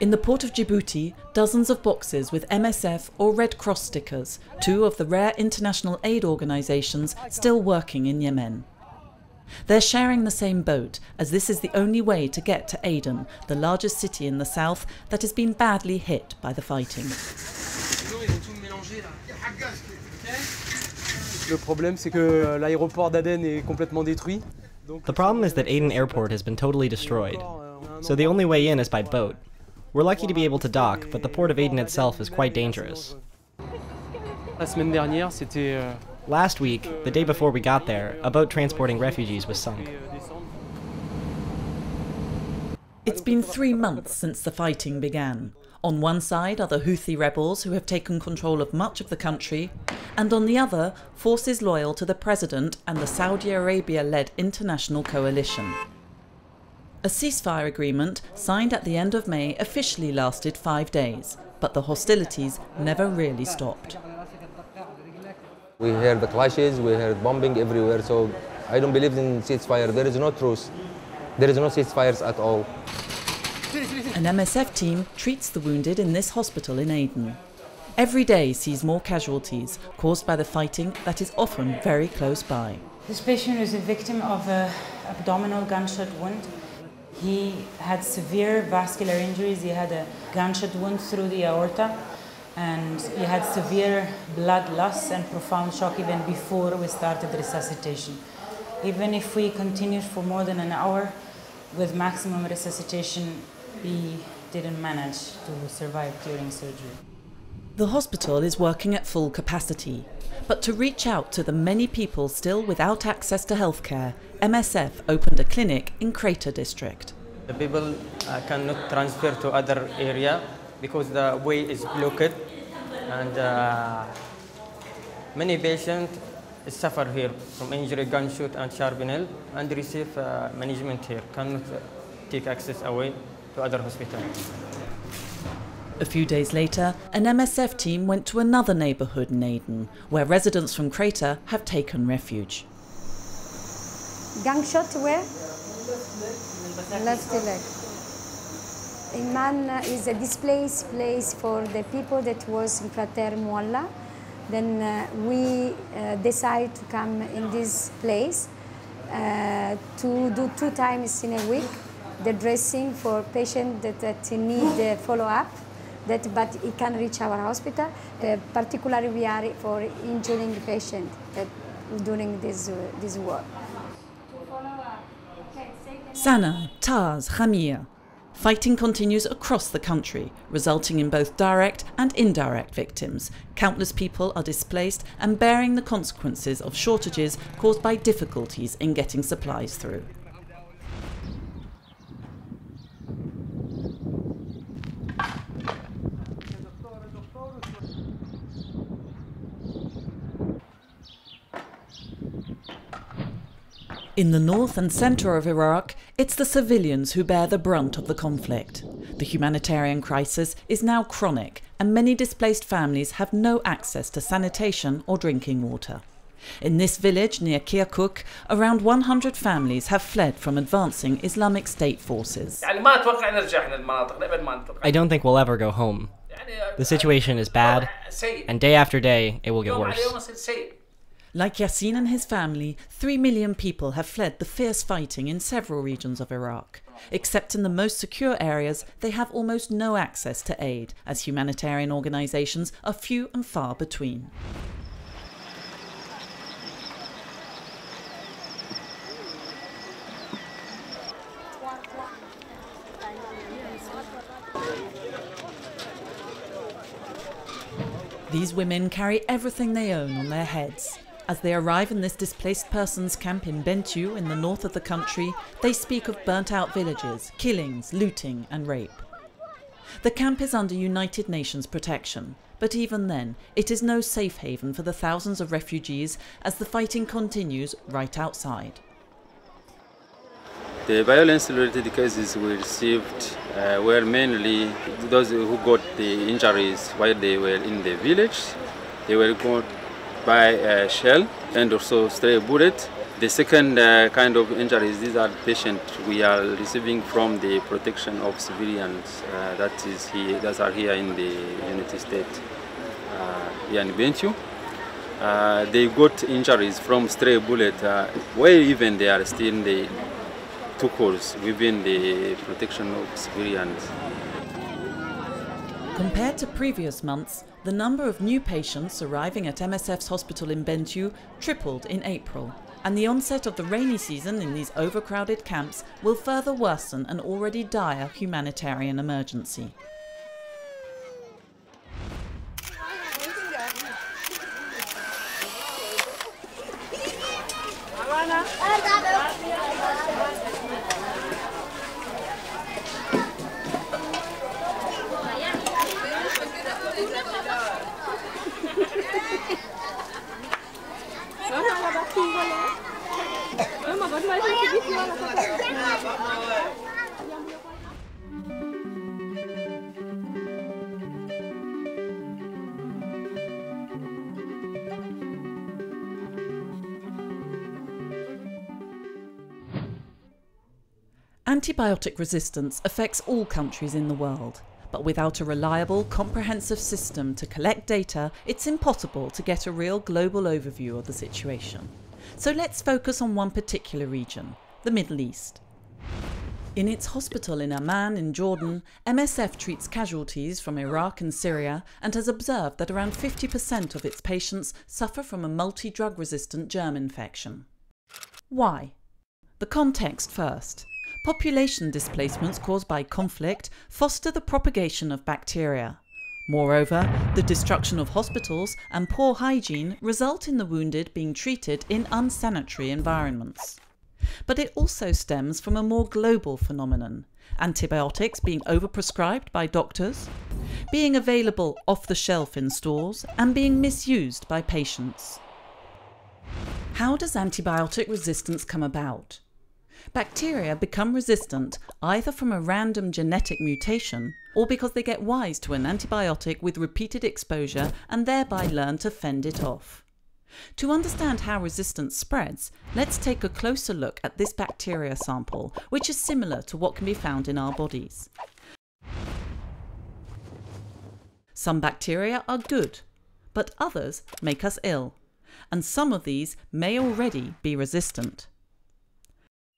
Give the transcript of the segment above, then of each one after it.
In the port of Djibouti, dozens of boxes with MSF or Red Cross stickers, two of the rare international aid organisations still working in Yemen. They're sharing the same boat, as this is the only way to get to Aden, the largest city in the south that has been badly hit by the fighting. Le problème, c'est que l'aéroport d'Aden est complètement détruit. The problem is that Aden Airport has been totally destroyed, so the only way in is by boat. We're lucky to be able to dock, but the port of Aden itself is quite dangerous. La semaine dernière, c'était Last week, the day before we got there, a boat transporting refugees was sunk. It's been 3 months since the fighting began. On one side are the Houthi rebels who have taken control of much of the country, and on the other, forces loyal to the president and the Saudi Arabia-led international coalition. A ceasefire agreement, signed at the end of May, officially lasted 5 days, but the hostilities never really stopped. We hear the clashes, we hear bombing everywhere, so I don't believe in ceasefire. There is no truce. There is no ceasefires at all. An MSF team treats the wounded in this hospital in Aden. Every day sees more casualties caused by the fighting that is often very close by. This patient is a victim of an abdominal gunshot wound. He had severe vascular injuries. He had a gunshot wound through the aorta, and he had severe blood loss and profound shock even before we started resuscitation. Even if we continued for more than an hour with maximum resuscitation, he didn't manage to survive during surgery. The hospital is working at full capacity, but to reach out to the many people still without access to healthcare, MSF opened a clinic in Crater district. The people cannot transfer to other area because the way is blocked, and many patients suffer here from injury, gunshot and shrapnel, and receive management here, cannot take access away to other hospitals. A few days later, an MSF team went to another neighbourhood in Aden, where residents from Crater have taken refuge. Gunshot where? Left leg. Iman is a displaced place for the people that was in Crater Mualla. Then we decided to come in this place to do 2 times in a week the dressing for patients that need follow-up, but it can reach our hospital. Particularly we are for injuring patient during this war. Sana, Taz, Khamir. Fighting continues across the country, resulting in both direct and indirect victims. Countless people are displaced and bearing the consequences of shortages caused by difficulties in getting supplies through. In the north and centre of Iraq, it's the civilians who bear the brunt of the conflict. The humanitarian crisis is now chronic, and many displaced families have no access to sanitation or drinking water. In this village near Kirkuk, around 100 families have fled from advancing Islamic State forces. I don't think we'll ever go home. The situation is bad, and day after day, it will get worse. Like Yassin and his family, 3 million people have fled the fierce fighting in several regions of Iraq. Except in the most secure areas, they have almost no access to aid, as humanitarian organisations are few and far between. These women carry everything they own on their heads. As they arrive in this displaced persons camp in Bentiu in the north of the country, they speak of burnt-out villages, killings, looting and rape. The camp is under United Nations protection, but even then, it is no safe haven for the thousands of refugees as the fighting continues right outside. The violence-related cases we received were mainly those who got the injuries while they were in the village. They were got by a shell and also stray bullet, The second kind of injuries, these are patients we are receiving from the protection of civilians that are here in the United States, here in Bentiu. They got injuries from stray bullet, where even they are still in the two holes within the protection of civilians. Compared to previous months, the number of new patients arriving at MSF's hospital in Bentiu tripled in April, and the onset of the rainy season in these overcrowded camps will further worsen an already dire humanitarian emergency. Antibiotic resistance affects all countries in the world, but without a reliable, comprehensive system to collect data, it's impossible to get a real global overview of the situation. So let's focus on one particular region, the Middle East. In its hospital in Amman in Jordan, MSF treats casualties from Iraq and Syria and has observed that around 50% of its patients suffer from a multi-drug resistant germ infection. Why? The context first. Population displacements caused by conflict foster the propagation of bacteria. Moreover, the destruction of hospitals and poor hygiene result in the wounded being treated in unsanitary environments. But it also stems from a more global phenomenon: antibiotics being overprescribed by doctors, being available off the shelf in stores, and being misused by patients. How does antibiotic resistance come about? Bacteria become resistant either from a random genetic mutation or because they get wise to an antibiotic with repeated exposure and thereby learn to fend it off. To understand how resistance spreads, let's take a closer look at this bacteria sample, which is similar to what can be found in our bodies. Some bacteria are good, but others make us ill, and some of these may already be resistant.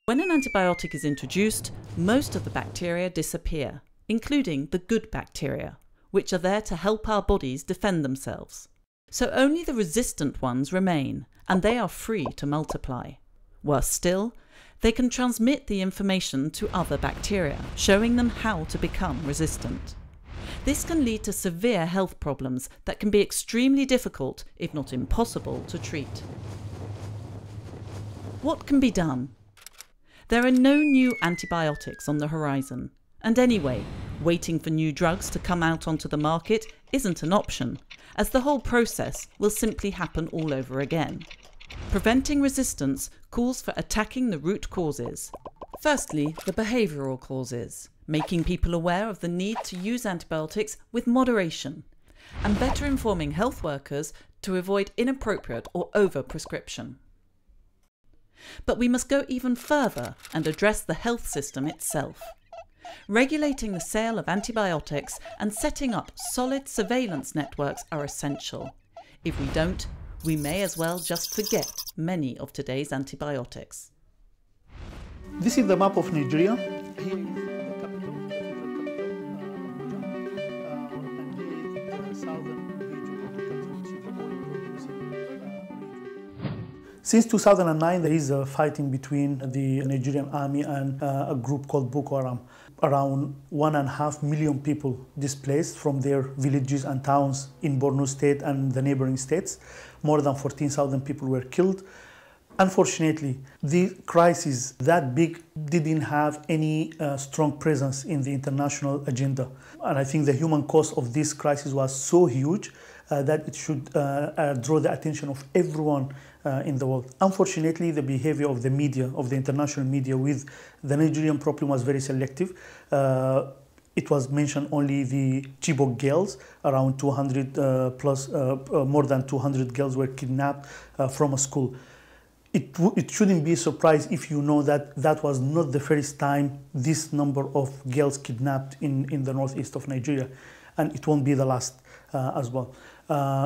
When an antibiotic is introduced, most of the bacteria disappear, including the good bacteria, which are there to help our bodies defend themselves. So only the resistant ones remain, and they are free to multiply. Worse still, they can transmit the information to other bacteria, showing them how to become resistant. This can lead to severe health problems that can be extremely difficult, if not impossible, to treat. What can be done? There are no new antibiotics on the horizon, and anyway, waiting for new drugs to come out onto the market isn't an option, as the whole process will simply happen all over again. Preventing resistance calls for attacking the root causes. Firstly, the behavioural causes, making people aware of the need to use antibiotics with moderation, and better informing health workers to avoid inappropriate or over-prescription. But we must go even further and address the health system itself. Regulating the sale of antibiotics and setting up solid surveillance networks are essential. If we don't, we may as well just forget many of today's antibiotics. This is the map of Nigeria. Since 2009, there is a fighting between the Nigerian army and a group called Boko Haram. Around 1.5 million people displaced from their villages and towns in Borno State and the neighboring states. More than 14,000 people were killed. Unfortunately, the crisis that big didn't have any strong presence in the international agenda. And I think the human cost of this crisis was so huge that it should draw the attention of everyone in the world. Unfortunately, the behavior of the media, of the international media with the Nigerian problem was very selective. It was mentioned only the Chibok girls, around 200 more than 200 girls were kidnapped from a school. It shouldn't be a surprise if you know that that was not the first time this number of girls kidnapped in the northeast of Nigeria, and it won't be the last as well.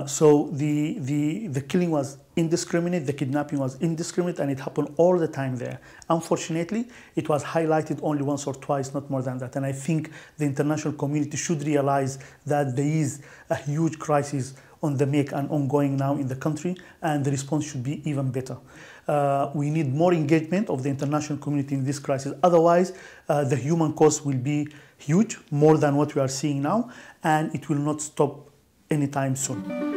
So the killing was indiscriminate, the kidnapping was indiscriminate, and it happened all the time there. Unfortunately, it was highlighted only once or twice, not more than that. And I think the international community should realize that there is a huge crisis on the make and ongoing now in the country, and the response should be even better. We need more engagement of the international community in this crisis. Otherwise, the human cost will be huge, more than what we are seeing now, and it will not stop anytime soon.